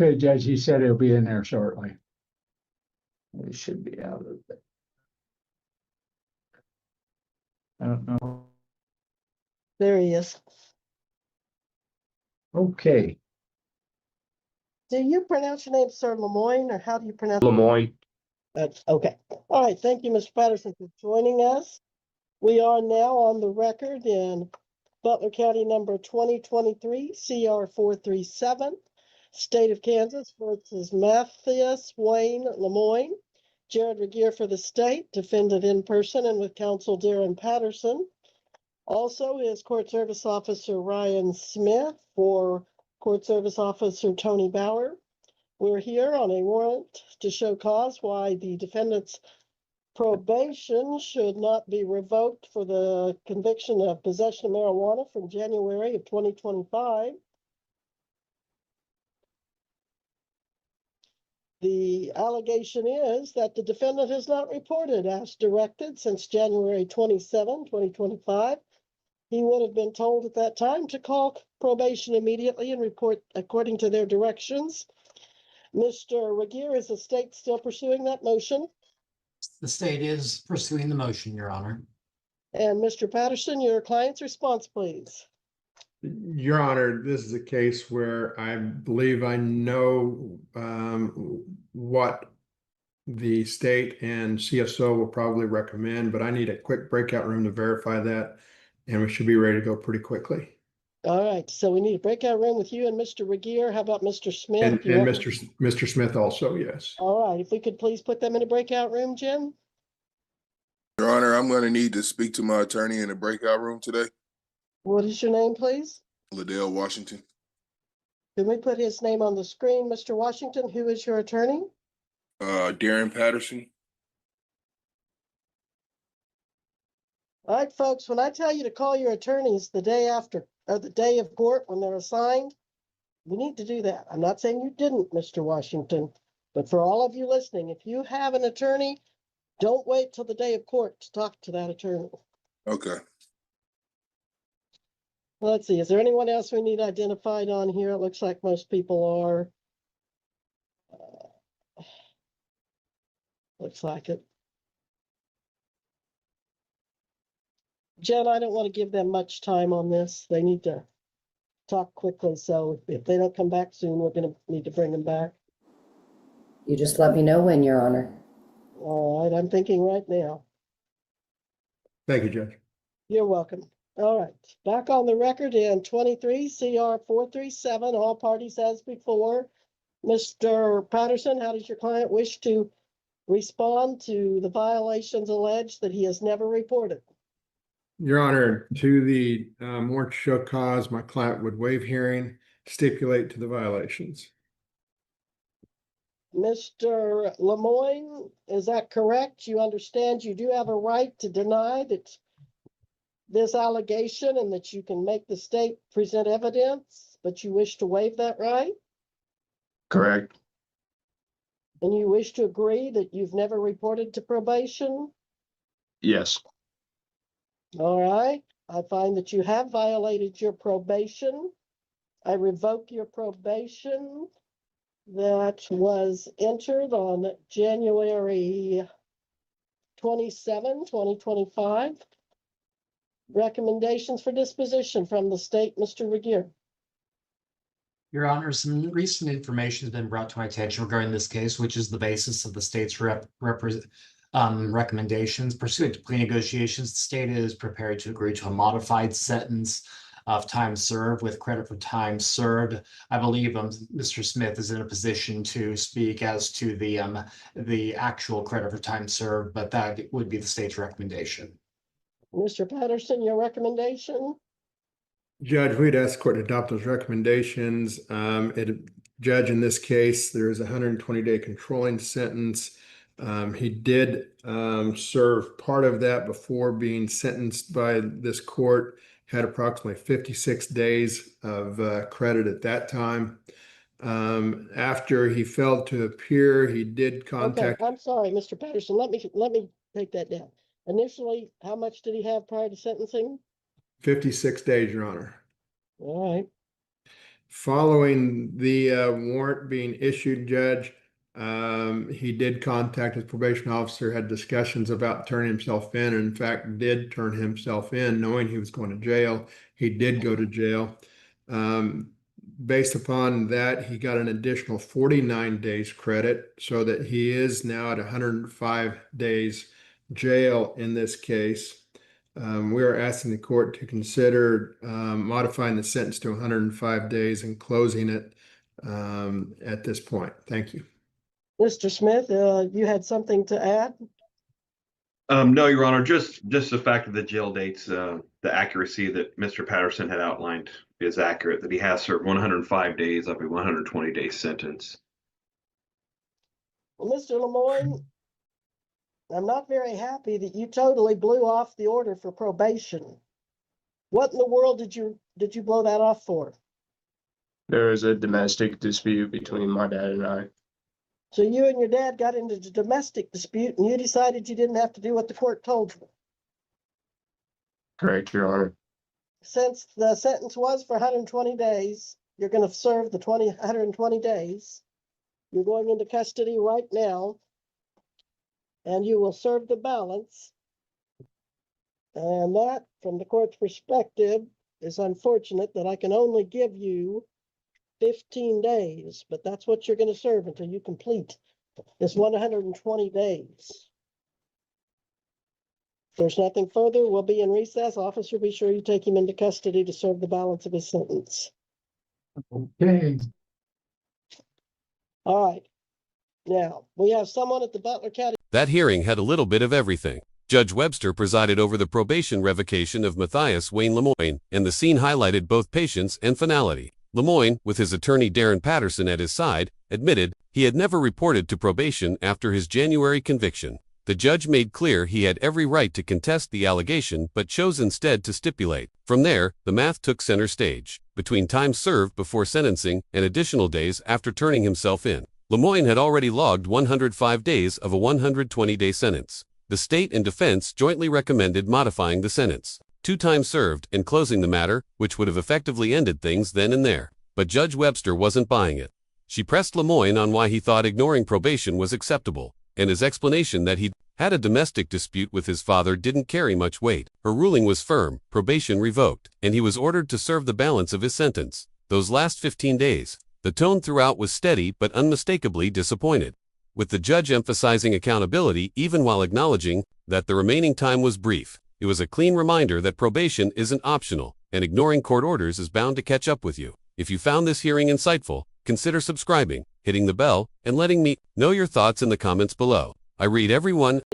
Okay, Judge, he said he'll be in there shortly. He should be out of it. I don't know. There he is. Okay, Do you pronounce your name, Sir Lemoine, or how do you pronounce it? Lemoine. That's okay. All right. Thank you, Mr. Patterson, for joining us. We are now on the record in Butler County number 2023 CR 437, State of Kansas versus Mathias Wayne Lemoine. Jared Regier for the state, defendant in person and with counsel Darren Patterson. Also is Court Service Officer Ryan Smith for Court Service Officer Tony Bauer. We're here on a warrant to show cause why the defendant's probation should not be revoked for the conviction of possession of marijuana from January of 2025. The allegation is that the defendant has not reported as directed since January 27, 2025. He would have been told at that time to call probation immediately and report according to their directions. Mr. Regier, is the state still pursuing that motion? The state is pursuing the motion, Your Honor. And Mr. Patterson, your client's response, please. Your Honor, this is a case where I believe I know what the state and CSO will probably recommend, but I need a quick breakout room to verify that, and we should be ready to go pretty quickly. All right, so we need a breakout room with you and Mr. Regier. How about Mr. Smith? And Mr. Smith also, yes. All right, if we could please put them in a breakout room, Jim? Your Honor, I'm going to need to speak to my attorney in the breakout room today. What is your name, please? Liddell Washington. Can we put his name on the screen, Mr. Washington? Who is your attorney? Darren Patterson. All right, folks, when I tell you to call your attorneys the day after, or the day of court when they're assigned, you need to do that. I'm not saying you didn't, Mr. Washington, but for all of you listening, if you have an attorney, don't wait till the day of court to talk to that attorney. Okay. Let's see, is there anyone else we need identified on here? It looks like most people are. Looks like it. Jen, I don't want to give them much time on this. They need to talk quickly. So if they don't come back soon, we're going to need to bring them back. You just let me know when, Your Honor. All right, I'm thinking right now. Thank you, Judge. You're welcome. All right, back on the record in 23 CR 437, all parties as before. Mr. Patterson, how does your client wish to respond to the violations alleged that he has never reported? Your Honor, to the warrant to show cause, my client would waive hearing, stipulate to the violations. Mr. Lemoine, is that correct? You understand you do have a right to deny that this allegation and that you can make the state present evidence, but you wish to waive that right? Correct. And you wish to agree that you've never reported to probation? Yes. All right, I find that you have violated your probation. I revoke your probation that was entered on January 27, 2025. Recommendations for disposition from the state, Mr. Regier. Your Honor, some recent information has been brought to my attention regarding this case, which is the basis of the state's recommendations. Pursuant to plea negotiations, the state is prepared to agree to a modified sentence of time served with credit for time served. I believe Mr. Smith is in a position to speak as to the actual credit for time served, but that would be the state's recommendation. Mr. Patterson, your recommendation? Judge, we'd ask the court to adopt those recommendations. Judge, in this case, there is a 120-day controlling sentence. He did serve part of that before being sentenced by this court, had approximately 56 days of credit at that time. After he failed to appear, he did contact. Okay, I'm sorry, Mr. Patterson. Let me take that down. Initially, how much did he have prior to sentencing? 56 days, Your Honor. All right. Following the warrant being issued, Judge, he did contact his probation officer, had discussions about turning himself in, and in fact did turn himself in, knowing he was going to jail. He did go to jail. Based upon that, he got an additional 49 days credit, so that he is now at 105 days jail in this case. We are asking the court to consider modifying the sentence to 105 days and closing it at this point. Thank you. Mr. Smith, you had something to add? No, Your Honor, just the fact of the jail dates, the accuracy that Mr. Patterson had outlined is accurate, that he has served 105 days of a 120-day sentence. Well, Mr. Lemoine, I'm not very happy that you totally blew off the order for probation. What in the world did you blow that off for? There was a domestic dispute between my dad and I. So you and your dad got into a domestic dispute and you decided you didn't have to do what the court told you. Correct, Your Honor. Since the sentence was for 120 days, you're going to serve the 120 days. You're going into custody right now, and you will serve the balance. And that, from the court's perspective, is unfortunate that I can only give you 15 days, but that's what you're going to serve until you complete this 120 days. If there's nothing further, we'll be in recess. Officer, be sure you take him into custody to serve the balance of his sentence. Okay. All right. Now, we have someone at the Butler County. That hearing had a little bit of everything. Judge Webster presided over the probation revocation of Mathias Wayne Lemoine, and the scene highlighted both patience and finality. Lemoine, with his attorney Darren Patterson at his side, admitted he had never reported to probation after his January conviction. The judge made clear he had every right to contest the allegation but chose instead to stipulate. From there, the math took center stage. Between time served before sentencing and additional days after turning himself in, Lemoine had already logged 105 days of a 120-day sentence. The state and defense jointly recommended modifying the sentence, 2 times served, and closing the matter, which would have effectively ended things then and there. But Judge Webster wasn't buying it. She pressed Lemoine on why he thought ignoring probation was acceptable, and his explanation that he'd had a domestic dispute with his father didn't carry much weight. Her ruling was firm, probation revoked, and he was ordered to serve the balance of his sentence. Those last 15 days, the tone throughout was steady but unmistakably disappointed, with the judge emphasizing accountability even while acknowledging that the remaining time was brief. It was a clean reminder that probation isn't optional, and ignoring court orders is bound to catch up with you. If you found this hearing insightful, consider subscribing, hitting the bell, and letting me know your thoughts in the comments below. I read every one.